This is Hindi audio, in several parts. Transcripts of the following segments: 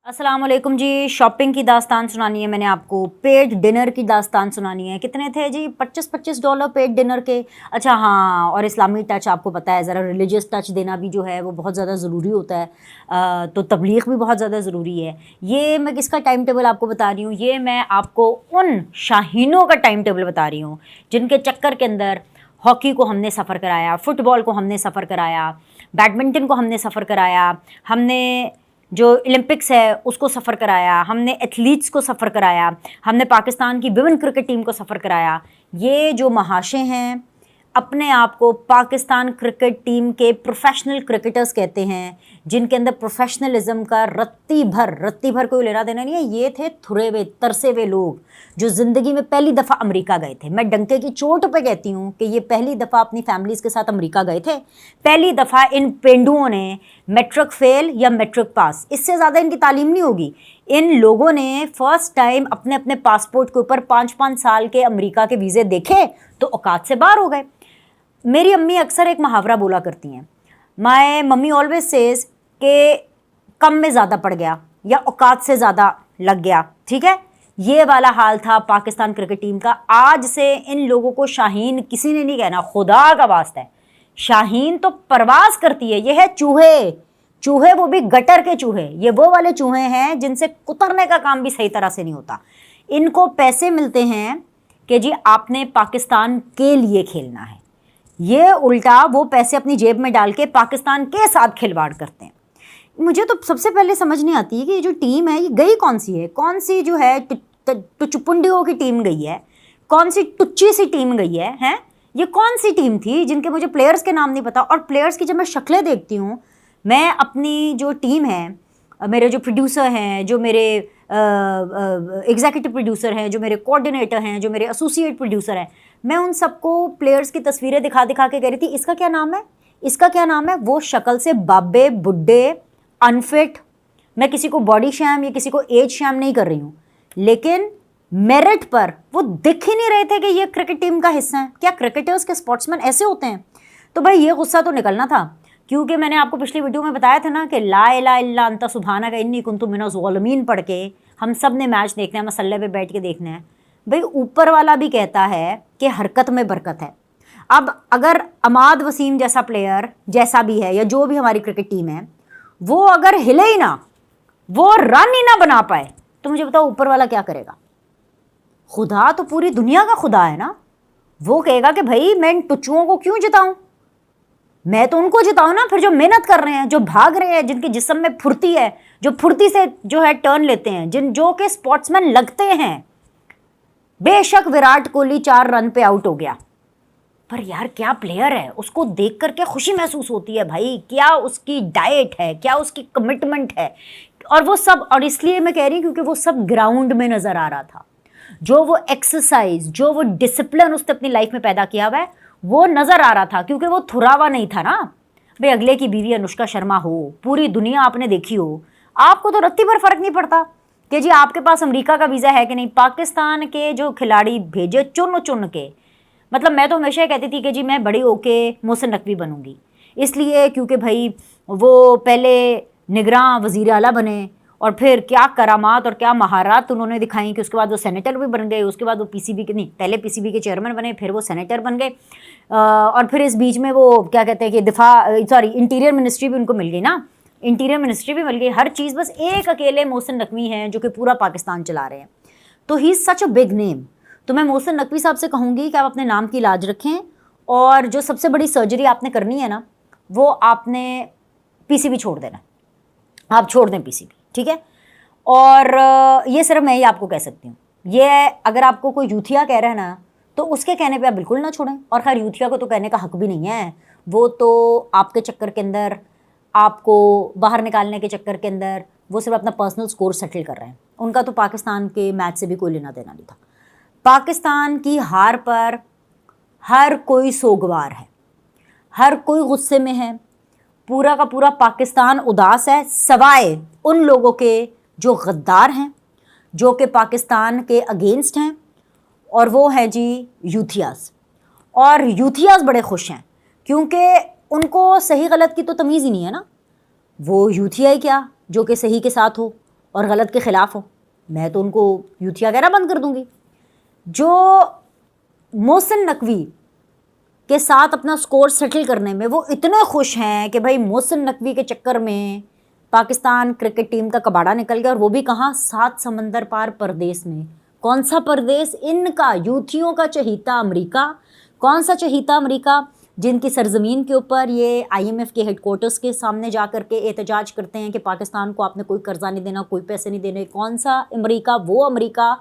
अस्सलाम वालेकुम जी। शॉपिंग की दास्तान सुनानी है मैंने आपको, पेड डिनर की दास्तान सुनानी है। कितने थे जी? $25-25 पेड डिनर के। अच्छा हाँ, और इस्लामी टच आपको पता है, ज़रा रिलीजियस टच देना भी जो है वो बहुत ज़्यादा ज़रूरी होता है। तो तबलीग भी बहुत ज़्यादा ज़रूरी है। ये मैं किसका टाइम टेबल आपको बता रही हूँ, ये मैं आपको उन शाहीनों का टाइम टेबल बता रही हूँ जिनके चक्कर के अंदर हॉकी को हमने सफ़र कराया, फ़ुटबॉल को हमने सफ़र कराया, बैडमिंटन को हमने सफ़र कराया, हमने जो ओलंपिक्स है उसको सफ़र कराया, हमने एथलीट्स को सफ़र कराया, हमने पाकिस्तान की विमेन क्रिकेट टीम को सफ़र कराया। ये जो महाशय हैं अपने आप को पाकिस्तान क्रिकेट टीम के प्रोफेशनल क्रिकेटर्स कहते हैं, जिनके अंदर प्रोफेशनलिज्म का रत्ती भर कोई लेना देना नहीं है। ये थे थुरे हुए तरसे हुए लोग जो ज़िंदगी में पहली दफ़ा अमेरिका गए थे। मैं डंके की चोट पे कहती हूँ कि ये पहली दफ़ा अपनी फैमिलीज़ के साथ अमेरिका गए थे। पहली दफ़ा इन पेंडुओं ने मैट्रिक फेल या मैट्रिक पास, इससे ज़्यादा इनकी तालीम नहीं होगी। इन लोगों ने फर्स्ट टाइम अपने अपने पासपोर्ट के ऊपर 5-5 साल के अमेरिका के वीज़े देखे तो औकात से बाहर हो गए। मेरी अम्मी अक्सर एक मुहावरा बोला करती हैं, माय मम्मी ऑलवेज सेज कि कम में ज़्यादा पड़ गया या औकात से ज़्यादा लग गया। ठीक है, ये वाला हाल था पाकिस्तान क्रिकेट टीम का। आज से इन लोगों को शाहीन किसी ने नहीं कहना, खुदा का वास्ता है। शाहीन तो परवाज करती है, ये है चूहे। चूहे वो भी गटर के चूहे, ये वो वाले चूहे हैं जिनसे कुतरने का काम भी सही तरह से नहीं होता। इनको पैसे मिलते हैं कि जी आपने पाकिस्तान के लिए खेलना है, ये उल्टा वो पैसे अपनी जेब में डाल के पाकिस्तान के साथ खिलवाड़ करते हैं। मुझे तो सबसे पहले समझ नहीं आती है कि ये जो टीम है ये गई कौन सी है, कौन सी जो है टुचुपुंडियों की टीम गई है, कौन सी टुच्ची सी टीम गई है, हैं? ये कौन सी टीम थी जिनके मुझे प्लेयर्स के नाम नहीं पता। और प्लेयर्स की जब मैं शक्लें देखती हूँ, मैं अपनी जो टीम है, मेरे जो प्रोड्यूसर हैं, जो मेरे एग्जीक्यूटिव प्रोड्यूसर हैं, जो मेरे कोऑर्डिनेटर हैं, जो मेरे एसोसिएट प्रोड्यूसर हैं, मैं उन सबको प्लेयर्स की तस्वीरें दिखा दिखा के कह रही थी इसका क्या नाम है, इसका क्या नाम है। वो शक्ल से बाबे बुड्ढे अनफिट, मैं किसी को बॉडी शैम या किसी को एज शैम नहीं कर रही हूँ, लेकिन मेरिट पर वो दिख ही नहीं रहे थे कि ये क्रिकेट टीम का हिस्सा है। क्या क्रिकेटर्स के स्पोर्ट्समैन ऐसे होते हैं? तो भाई ये गुस्सा तो निकलना था, क्योंकि मैंने आपको पिछली वीडियो में बताया था ना कि ला इलाहा इल्ला अंता सुब्हानका इन्नी कुन्तु मिनज़ ज़ालिमीन पढ़ के हम सब ने मैच देखना है, मसल्ले पे बैठ के देखना है। भाई ऊपर वाला भी कहता है कि हरकत में बरकत है। अब अगर अमाद वसीम जैसा प्लेयर जैसा भी है या जो भी हमारी क्रिकेट टीम है, वो अगर हिले ही ना, वो रन ही ना बना पाए, तो मुझे बताओ ऊपर वाला क्या करेगा? खुदा तो पूरी दुनिया का खुदा है ना, वो कहेगा कि भाई मैं इन टुच्चुओं को क्यों जिताऊं, मैं तो उनको जिताऊं ना फिर जो मेहनत कर रहे हैं, जो भाग रहे हैं, जिनके जिस्म में फुर्ती है, जो फुर्ती से जो है टर्न लेते हैं, जो के स्पोर्ट्समैन लगते हैं। बेशक विराट कोहली 4 रन पे आउट हो गया, पर यार क्या प्लेयर है, उसको देख करके खुशी महसूस होती है भाई। क्या उसकी डाइट है, क्या उसकी कमिटमेंट है, और वो सब। और इसलिए मैं कह रही हूँ क्योंकि वो सब ग्राउंड में नज़र आ रहा था। जो वो एक्सरसाइज, जो वो डिसिप्लिन उसने अपनी लाइफ में पैदा किया हुआ है, वो नज़र आ रहा था, क्योंकि वो थुरावा नहीं था ना। भाई अगले की बीवी अनुष्का शर्मा हो, पूरी दुनिया आपने देखी हो, आपको तो रत्ती भर फर्क नहीं पड़ता कि जी आपके पास अमेरिका का वीज़ा है कि नहीं। पाकिस्तान के जो खिलाड़ी भेजे चुन चुन के, मतलब मैं तो हमेशा कहती थी कि जी मैं बड़ी होके मोहसिन नकवी बनूंगी, इसलिए क्योंकि भाई वो पहले निगरान वज़ीर आला बने और फिर क्या करामात और क्या महारत उन्होंने दिखाई कि उसके बाद वो सेनेटर भी बन गए, उसके बाद वो पीसीबी के नहीं, पहले पीसीबी के चेयरमैन बने, फिर वो सेनेटर बन गए, और फिर इस बीच में वो क्या कहते हैं कि इंटीरियर मिनिस्ट्री भी उनको मिल गई ना, इंटीरियर मिनिस्ट्री भी मिल गई, हर चीज़। बस एक अकेले मोहसिन नकवी हैं जो कि पूरा पाकिस्तान चला रहे हैं। तो he is such a big name. तो मैं मोहसिन नकवी साहब से कहूँगी कि आप अपने नाम की लाज रखें, और जो सबसे बड़ी सर्जरी आपने करनी है ना, वो आपने पीसीबी छोड़ देना, आप छोड़ दें पीसीबी, ठीक है। और ये सिर्फ मैं ही आपको कह सकती हूँ। ये अगर आपको कोई यूथिया कह रहा है ना, तो उसके कहने पे आप बिल्कुल ना छोड़ें। और खैर यूथिया को तो कहने का हक भी नहीं है, वो तो आपके चक्कर के अंदर, आपको बाहर निकालने के चक्कर के अंदर, वो सिर्फ अपना पर्सनल स्कोर सेटल कर रहे हैं। उनका तो पाकिस्तान के मैच से भी कोई लेना देना नहीं था। पाकिस्तान की हार पर हर कोई सोगवार है, हर कोई गुस्से में है, पूरा का पूरा पाकिस्तान उदास है, सवाए उन लोगों के जो गद्दार हैं, जो कि पाकिस्तान के अगेंस्ट हैं, और वो हैं जी यूथियास। और यूथियास बड़े खुश हैं क्योंकि उनको सही गलत की तो तमीज़ ही नहीं है ना। वो यूथिया ही क्या जो कि सही के साथ हो, और गलत के ख़िलाफ़ हों, मैं तो उनको यूथिया कहना बंद कर दूँगी। जो मोहसिन नकवी के साथ अपना स्कोर सेटल करने में वो इतने खुश हैं कि भाई मोहसिन नकवी के चक्कर में पाकिस्तान क्रिकेट टीम का कबाड़ा निकल गया, और वो भी कहाँ, 7 समंदर पार परदेश में। कौन सा परदेश? इनका यूथियों का चहीता अमेरिका। कौन सा चहीता अमेरिका? जिनकी सरजमीन के ऊपर ये IMF के हेडक्वार्टर्स के सामने जा कर के एहतजाज करते हैं कि पाकिस्तान को आपने कोई कर्जा नहीं देना, कोई पैसे नहीं देने। कौन सा अमेरिका? वो अमेरिका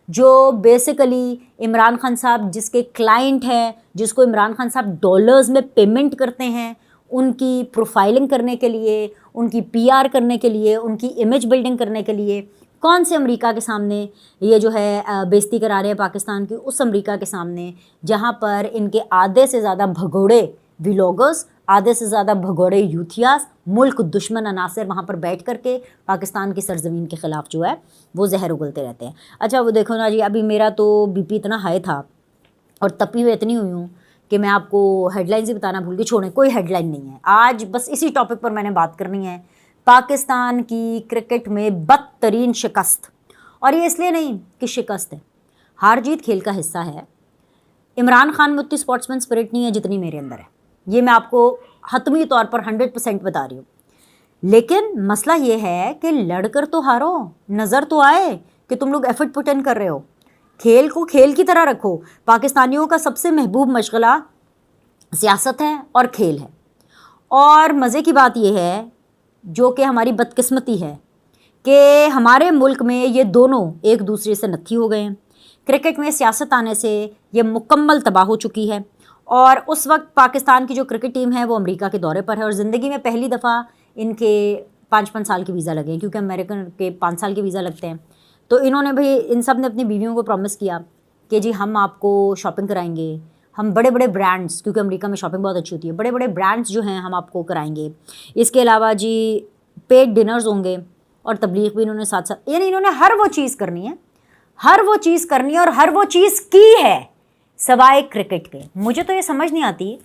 जो बेसिकली इमरान खान साहब जिसके क्लाइंट हैं, जिसको इमरान खान साहब डॉलर्स में पेमेंट करते हैं उनकी प्रोफाइलिंग करने के लिए, उनकी PR करने के लिए, उनकी इमेज बिल्डिंग करने के लिए। कौन से अमेरिका के सामने ये जो है बेइज्जती करा रहे हैं पाकिस्तान की? उस अमेरिका के सामने जहाँ पर इनके आधे से ज़्यादा भगोड़े व्लॉगर्स, आधे से ज़्यादा भगोड़े यूथियास, मुल्क दुश्मन अनासर वहाँ पर बैठ करके पाकिस्तान की सरजमीन के ख़िलाफ़ जो है वो जहर उगलते रहते हैं। अच्छा वो देखो ना जी, अभी मेरा तो BP इतना हाई था और तपी हुई इतनी हुई हूँ कि मैं आपको हेडलाइंस ही बताना भूल गई। छोड़ें, कोई हेडलाइन नहीं है आज, बस इसी टॉपिक पर मैंने बात करनी है। पाकिस्तान की क्रिकेट में बदतरीन शिकस्त, और ये इसलिए नहीं कि शिकस्त है, हार जीत खेल का हिस्सा है। इमरान खान में उतनी स्पोर्ट्समैन स्पिरिट नहीं है जितनी मेरे अंदर है, ये मैं आपको हतमी तौर पर 100% बता रही हूँ। लेकिन मसला ये है कि लड़कर तो हारो, नज़र तो आए कि तुम लोग एफर्ट पुट इन कर रहे हो। खेल को खेल की तरह रखो। पाकिस्तानियों का सबसे महबूब मशगला सियासत है और खेल है। और मज़े की बात यह है, जो कि हमारी बदकिस्मती है, कि हमारे मुल्क में ये दोनों एक दूसरे से नत्थी हो गए हैं। क्रिकेट में सियासत आने से ये मुकम्मल तबाह हो चुकी है। और उस वक्त पाकिस्तान की जो क्रिकेट टीम है वो अमेरिका के दौरे पर है, और ज़िंदगी में पहली दफ़ा इनके 5-5 साल के वीज़ा लगे हैं, क्योंकि अमेरिकन के 5 साल के वीज़ा लगते हैं। तो इन्होंने भाई, इन सब ने अपनी बीवियों को प्रॉमिस किया कि जी हम आपको शॉपिंग कराएंगे, हम बड़े बड़े ब्रांड्स, क्योंकि अमेरिका में शॉपिंग बहुत अच्छी होती है, बड़े बड़े ब्रांड्स जो हैं हम आपको कराएंगे। इसके अलावा जी पेड डिनर्स होंगे, और तबलीग भी इन्होंने साथ साथ, यानी इन्होंने हर वो चीज़ करनी है, हर वो चीज़ करनी है, और हर वो चीज़ की है सवाए क्रिकेट के। मुझे तो ये समझ नहीं आती,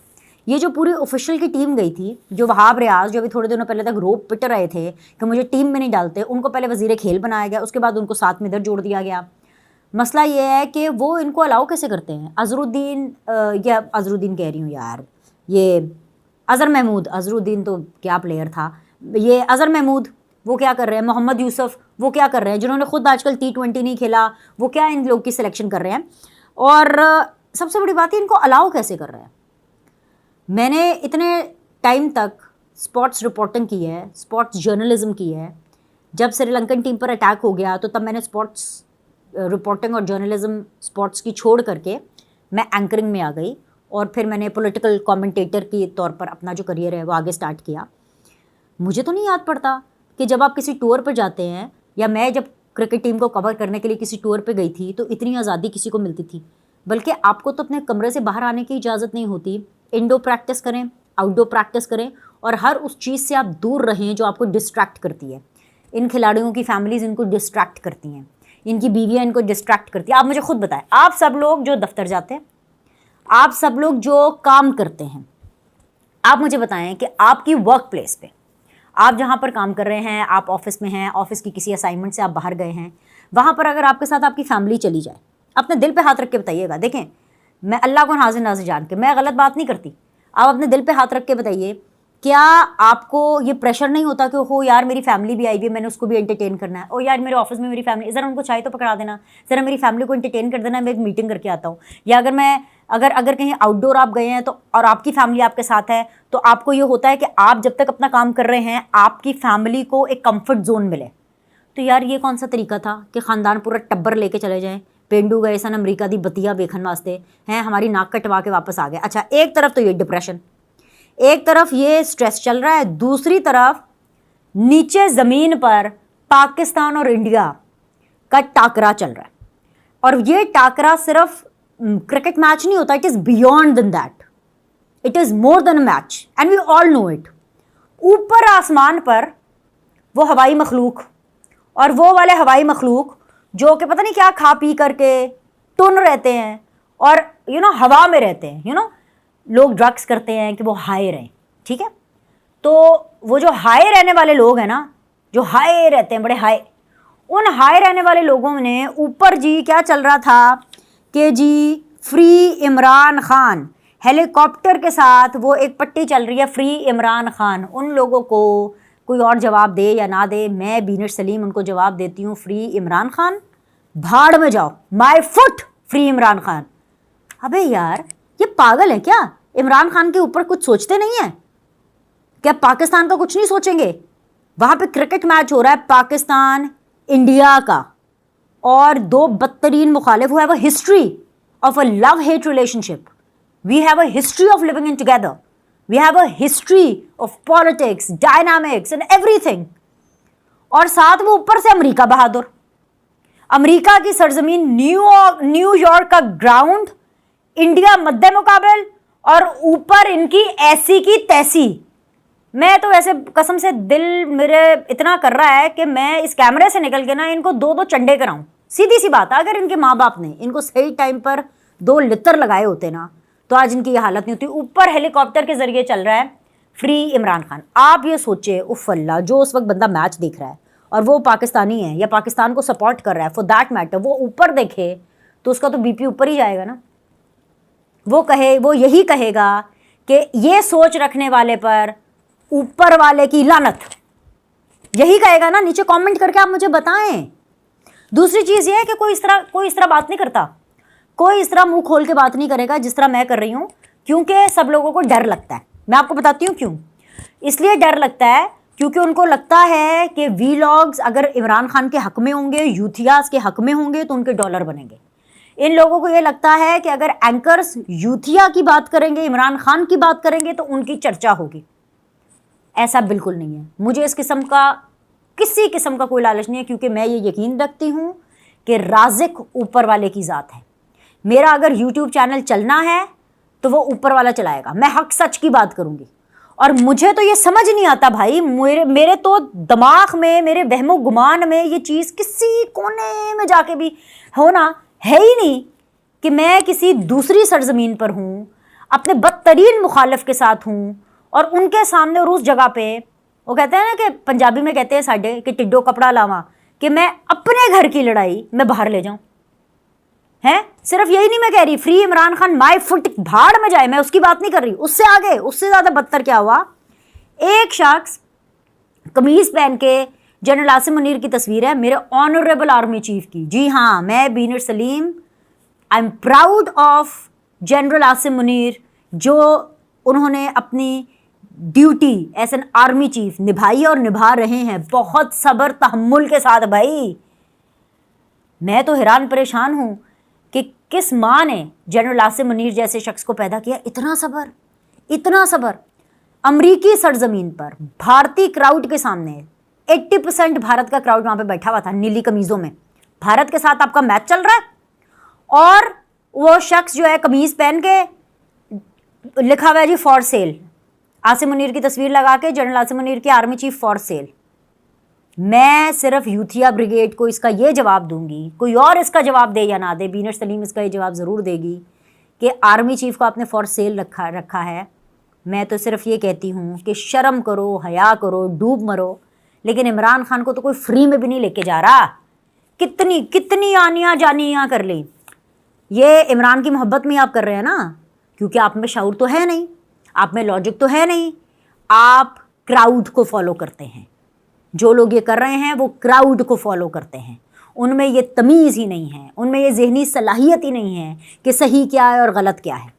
ये जो पूरी ऑफिशियल की टीम गई थी, जो वहाब रियाज, जो अभी थोड़े दिनों पहले तक रोप पिट रहे थे कि मुझे टीम में नहीं डालते, उनको पहले वज़ीर खेल बनाया गया, उसके बाद उनको साथ में इधर जोड़ दिया गया। मसला ये है कि वो इनको अलाउ कैसे करते हैं। अज़रुद्दीन, या अज़रुद्दीन कह रही हूँ यार, ये अज़हर महमूद, अज़रुद्दीन तो क्या प्लेयर था, ये अज़हर महमूद वो क्या कर रहे हैं, मोहम्मद यूसुफ वो क्या कर रहे हैं, जिन्होंने खुद आजकल T20 नहीं खेला, वो क्या इन लोग की सिलेक्शन कर रहे हैं। और सबसे बड़ी बात है, इनको अलाउ कैसे कर रहे हैं। मैंने इतने टाइम तक स्पोर्ट्स रिपोर्टिंग की है, स्पोर्ट्स जर्नलिज्म की है। जब श्रीलंकन टीम पर अटैक हो गया तो तब मैंने स्पोर्ट्स रिपोर्टिंग और जर्नलिज्म स्पोर्ट्स की छोड़ करके मैं एंकरिंग में आ गई, और फिर मैंने पॉलिटिकल कमेंटेटर के तौर पर अपना जो करियर है वो आगे स्टार्ट किया। मुझे तो नहीं याद पड़ता कि जब आप किसी टूर पर जाते हैं, या मैं जब क्रिकेट टीम को कवर करने के लिए किसी टूर पे गई थी, तो इतनी आज़ादी किसी को मिलती थी। बल्कि आपको तो अपने कमरे से बाहर आने की इजाज़त नहीं होती। इंडोर प्रैक्टिस करें, आउटडोर प्रैक्टिस करें, और हर उस चीज़ से आप दूर रहें जो आपको डिस्ट्रैक्ट करती है। इन खिलाड़ियों की फैमिलीज़ इनको डिस्ट्रैक्ट करती हैं, इनकी बीवियाँ इनको डिस्ट्रैक्ट करती हैं। आप मुझे खुद बताएं, आप सब लोग जो दफ्तर जाते हैं, आप सब लोग जो काम करते हैं, आप मुझे बताएं कि आपकी वर्क प्लेस पे, आप जहाँ पर काम कर रहे हैं, आप ऑफिस में हैं, ऑफिस की किसी असाइनमेंट से आप बाहर गए हैं, वहाँ पर अगर आपके साथ आपकी फैमिली चली जाए, अपने दिल पे हाथ रख के बताइएगा। देखें, मैं अल्लाह को हाजिर नाज़िर जान के मैं गलत बात नहीं करती, आप अपने दिल पे हाथ रख के बताइए, क्या आपको ये प्रेशर नहीं होता कि हो यार मेरी फैमिली भी आई हुई है, मैंने उसको भी एंटरटेन करना है, और यार मेरे ऑफिस में मेरी फैमिली, ज़रा उनको चाय तो पकड़ा देना, ज़रा मेरी फैमिली को एंटरटेन कर देना, मैं एक मीटिंग करके आता हूँ। या अगर कहीं आउटडोर आप गए हैं तो, और आपकी फैमिली आपके साथ है, तो आपको ये होता है कि आप जब तक अपना काम कर रहे हैं आपकी फैमिली को एक कंफर्ट जोन मिले। तो यार ये कौन सा तरीका था कि ख़ानदान पूरा टब्बर लेके चले जाएं, पेंडू गए सन अमरीका दी बतिया बेखन वास्ते हैं, हमारी नाक कटवा के वापस आ गए। अच्छा, एक तरफ तो ये डिप्रेशन, एक तरफ ये स्ट्रेस चल रहा है, दूसरी तरफ नीचे ज़मीन पर पाकिस्तान और इंडिया का टाकरा चल रहा है। और ये टाकरा सिर्फ क्रिकेट मैच नहीं होता, it is beyond then that, it is more than a match and we all know it. ऊपर आसमान पर वो हवाई मखलूक, और वो वाले हवाई मखलूक जो कि पता नहीं क्या खा पी करके टुन रहते हैं, और हवा में रहते हैं, लोग ड्रग्स करते हैं कि वो हाई रहें, ठीक है। तो वो जो हाई रहने वाले लोग हैं ना, जो हाई रहते हैं, बड़े हाई, उन हाई रहने वाले लोगों ने ऊपर जी क्या चल रहा था कि जी फ्री इमरान खान, हेलीकॉप्टर के साथ वो एक पट्टी चल रही है फ्री इमरान खान। उन लोगों को कोई और जवाब दे या ना दे, मैं बीनट सलीम उनको जवाब देती हूँ, फ्री इमरान खान भाड़ में जाओ, my foot free Imran Khan. अबे यार ये पागल है क्या? इमरान खान के ऊपर कुछ सोचते नहीं है क्या? पाकिस्तान का कुछ नहीं सोचेंगे? वहां पे क्रिकेट मैच हो रहा है पाकिस्तान इंडिया का, और दो बदतरीन मुखालिफ who have a history of a love hate relationship, we have a history of living in together, we have a history of politics, dynamics and everything, और साथ में ऊपर से अमेरिका बहादुर, अमेरिका की सरजमीन न्यूयॉर्क का ग्राउंड, इंडिया मद्दे मुकाबल, और ऊपर इनकी ऐसी की तैसी। मैं तो वैसे कसम से दिल मेरे इतना कर रहा है कि मैं इस कैमरे से निकल के ना इनको दो दो चंडे कराऊं। सीधी सी बात है, अगर इनके माँ बाप ने इनको सही टाइम पर दो लितर लगाए होते ना तो आज इनकी ये हालत नहीं होती। ऊपर हेलीकॉप्टर के जरिए चल रहा है फ्री इमरान खान। आप ये सोचिए, उफ अल्लाह, जो उस वक्त बंदा मैच देख रहा है और वो पाकिस्तानी है या पाकिस्तान को सपोर्ट कर रहा है, फॉर दैट मैटर, वो ऊपर देखे तो उसका तो बीपी ऊपर ही जाएगा ना। वो यही कहेगा कि ये सोच रखने वाले पर ऊपर वाले की लानत, यही कहेगा ना। नीचे कमेंट करके आप मुझे बताएं। दूसरी चीज ये है कि कोई इस तरह बात नहीं करता, कोई इस तरह मुंह खोल के बात नहीं करेगा जिस तरह मैं कर रही हूं, क्योंकि सब लोगों को डर लगता है। मैं आपको बताती हूं क्यों। इसलिए डर लगता है क्योंकि उनको लगता है कि वीलॉग्स अगर इमरान खान के हक में होंगे, यूथियास के हक में होंगे तो उनके डॉलर बनेंगे। इन लोगों को ये लगता है कि अगर एंकर्स यूथिया की बात करेंगे, इमरान खान की बात करेंगे तो उनकी चर्चा होगी। ऐसा बिल्कुल नहीं है। मुझे इस किस्म का किसी किस्म का कोई लालच नहीं है, क्योंकि मैं ये यकीन रखती हूँ कि राज़िक ऊपर वाले की ज़ात है। मेरा अगर यूट्यूब चैनल चलना है तो वो ऊपर वाला चलाएगा, मैं हक सच की बात करूँगी। और मुझे तो ये समझ नहीं आता भाई, मेरे तो दिमाग में, मेरे वहमो गुमान में ये चीज़ किसी कोने में जाके भी होना है ही नहीं कि मैं किसी दूसरी सरजमीन पर हूँ, अपने बदतरीन मुखालिफ के साथ हूँ और उनके सामने और उस जगह पे वो कहते हैं ना कि पंजाबी में कहते हैं साढ़े कि टिड्डो कपड़ा लावा, कि मैं अपने घर की लड़ाई मैं बाहर ले जाऊं। है सिर्फ यही नहीं मैं कह रही, free Imran Khan my foot भाड़ में जाए, मैं उसकी बात नहीं कर रही। उससे आगे, उससे ज्यादा बदतर क्या हुआ, एक शख्स कमीज पहन के, जनरल आसिम मुनीर की तस्वीर है, मेरे ऑनरेबल आर्मी चीफ की। जी हाँ, मैं Binat Saleem, I am proud of General Asim Munir, जो उन्होंने अपनी duty as an army chief निभाई और निभा रहे हैं बहुत सब्र तहम्मुल के साथ। भाई मैं तो हैरान परेशान हूं कि किस माँ ने जनरल आसिम मुनीर जैसे शख्स को पैदा किया। इतना सब्र, इतना सब्र। अमरीकी सरजमीन पर भारतीय क्राउड के सामने 80% भारत का क्राउड वहां पे बैठा हुआ था नीली कमीजों में। भारत के साथ आपका मैच चल रहा है और वो शख्स जो है कमीज पहन के, लिखा हुआ है जी फॉर सेल, आसिम मुनीर की तस्वीर लगा के, जनरल आसिम मुनीर की आर्मी चीफ फॉर सेल। मैं सिर्फ यूथिया ब्रिगेड को इसका ये जवाब दूंगी, कोई और इसका जवाब दे या ना दे, बीनट सलीम इसका ये जवाब ज़रूर देगी कि आर्मी चीफ को आपने फॉर सेल रखा है। मैं तो सिर्फ ये कहती हूँ कि शर्म करो, हया करो, डूब मरो। लेकिन इमरान खान को तो कोई फ्री में भी नहीं लेके जा रहा। कितनी कितनी आनियाँ जानियाँ कर ली। ये इमरान की मोहब्बत में आप कर रहे हैं ना, क्योंकि आप में शऊर तो है नहीं, आप में लॉजिक तो है नहीं, आप क्राउड को फॉलो करते हैं। जो लोग ये कर रहे हैं वो क्राउड को फॉलो करते हैं, उनमें ये तमीज़ ही नहीं है, उनमें ये जहनी सलाहियत ही नहीं है कि सही क्या है और गलत क्या है।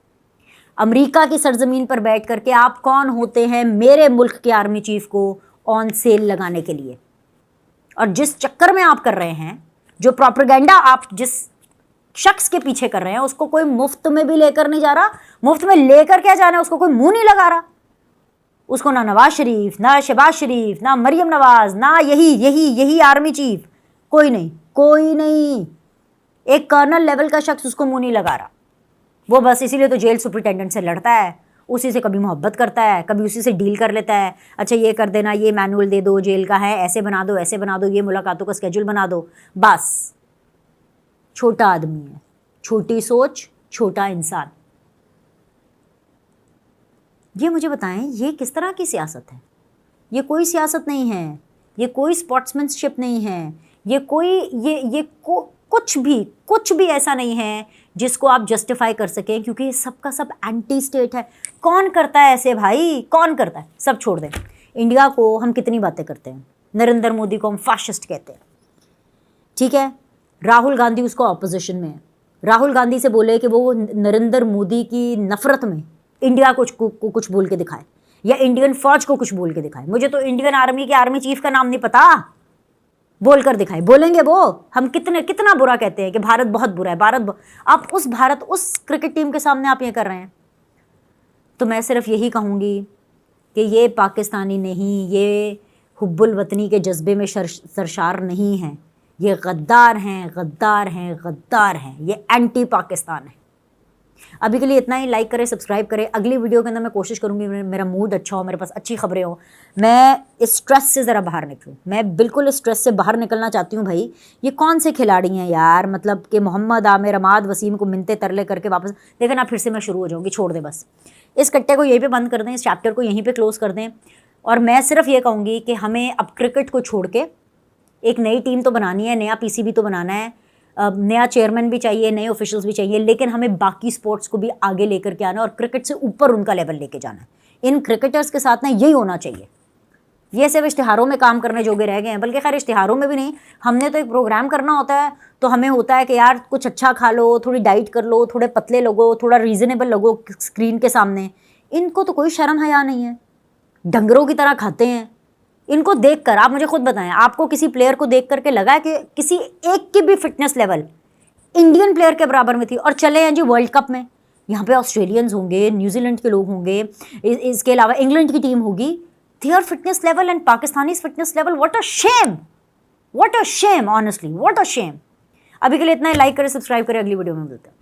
अमेरिका की सरजमीन पर बैठ करके आप कौन होते हैं मेरे मुल्क के आर्मी चीफ को ऑन सेल लगाने के लिए? और जिस चक्कर में आप कर रहे हैं, जो प्रोपेगेंडा आप जिस शख्स के पीछे कर रहे हैं, उसको कोई मुफ्त में भी लेकर नहीं जा रहा। मुफ्त में लेकर क्या जाना है, उसको कोई मुंह नहीं लगा रहा। उसको ना नवाज शरीफ, ना शहबाज शरीफ, ना मरियम नवाज, ना यही आर्मी चीफ, कोई नहीं, कोई नहीं। एक कर्नल लेवल का शख्स उसको मुंह नहीं लगा रहा। वो बस इसीलिए तो जेल सुपरिटेंडेंट से लड़ता है, उसी से कभी मोहब्बत करता है, कभी उसी से डील कर लेता है। अच्छा ये कर देना, ये मैनुअल दे दो जेल का है, ऐसे बना दो, ऐसे बना दो, ये मुलाकातों का स्केड्यूल बना दो। बस छोटा आदमी है, छोटी सोच, छोटा इंसान। ये मुझे बताएं, ये किस तरह की सियासत है? ये कोई सियासत नहीं है, ये कोई स्पोर्ट्समैनशिप नहीं है, कुछ भी ऐसा नहीं है जिसको आप जस्टिफाई कर सकें, क्योंकि ये सब का सब एंटी स्टेट है। कौन करता है ऐसे भाई, कौन करता है? सब छोड़ दें। इंडिया को हम कितनी बातें करते हैं, नरेंद्र मोदी को हम फाशिस्ट कहते हैं, ठीक है। राहुल गांधी उसको ऑपोजिशन में है। राहुल गांधी से बोले कि वो नरेंद्र मोदी की नफरत में इंडिया को कुछ बोल के दिखाए, या इंडियन फौज को कुछ बोल के दिखाए। मुझे तो इंडियन आर्मी के आर्मी चीफ का नाम नहीं पता, बोलकर दिखाए। बोलेंगे वो, हम कितना बुरा कहते हैं कि भारत बहुत बुरा है, आप उस क्रिकेट टीम के सामने आप ये कर रहे हैं। तो मैं सिर्फ यही कहूँगी कि ये पाकिस्तानी नहीं, ये हुब्बुल वतनी के जज्बे में सरशार नहीं हैं, ये गद्दार हैं, गद्दार हैं, गद्दार हैं, ये एंटी पाकिस्तान है। अभी के लिए इतना ही। लाइक करें, सब्सक्राइब करें। अगली वीडियो के अंदर मैं कोशिश करूँगी मेरा मूड अच्छा हो, मेरे पास अच्छी खबरें हो, मैं इस स्ट्रेस से ज़रा बाहर निकलूँ। मैं बिल्कुल इस स्ट्रेस से बाहर निकलना चाहती हूँ भाई। ये कौन से खिलाड़ी हैं यार, मतलब कि मोहम्मद आमिर, अमाद वसीम को मिनते तरले करके वापस देखें ना, फिर से मैं शुरू हो जाऊँगी। छोड़ दें बस, इस कट्टे को यहीं पर बंद कर दें, इस चैप्टर को यहीं पर क्लोज़ कर दें। और मैं सिर्फ ये कहूँगी कि हमें अब क्रिकेट को छोड़ के एक नई टीम तो बनानी है, नया पीसीबी तो बनाना है, नया चेयरमैन भी चाहिए, नए ऑफिशियल्स भी चाहिए, लेकिन हमें बाकी स्पोर्ट्स को भी आगे लेकर के आना और क्रिकेट से ऊपर उनका लेवल लेके जाना है। इन क्रिकेटर्स के साथ ना यही होना चाहिए। ये सिर्फ इश्तिहारों में काम करने जोगे रह गए हैं, बल्कि खैर इश्तिहारों में भी नहीं, हमने तो एक प्रोग्राम करना होता है, तो हमें होता है कि यार कुछ अच्छा खा लो, थोड़ी डाइट कर लो, थोड़े पतले लगो, थोड़ा रीज़नेबल लगो स्क्रीन के सामने। इनको तो कोई शर्म हया नहीं है, डंगरों की तरह खाते हैं। इनको देखकर आप मुझे खुद बताएं, आपको किसी प्लेयर को देख करके लगा है कि किसी एक की भी फिटनेस लेवल इंडियन प्लेयर के बराबर में थी? और चले हैं जी वर्ल्ड कप में, यहाँ पे ऑस्ट्रेलियंस होंगे, न्यूजीलैंड के लोग होंगे, इसके अलावा इंग्लैंड की टीम होगी, their fitness level and Pakistani fitness level, what a shame honestly, what a shame. अभी के लिए इतना ही। लाइक करें, सब्सक्राइब करें, अगली वीडियो में मिलते हैं।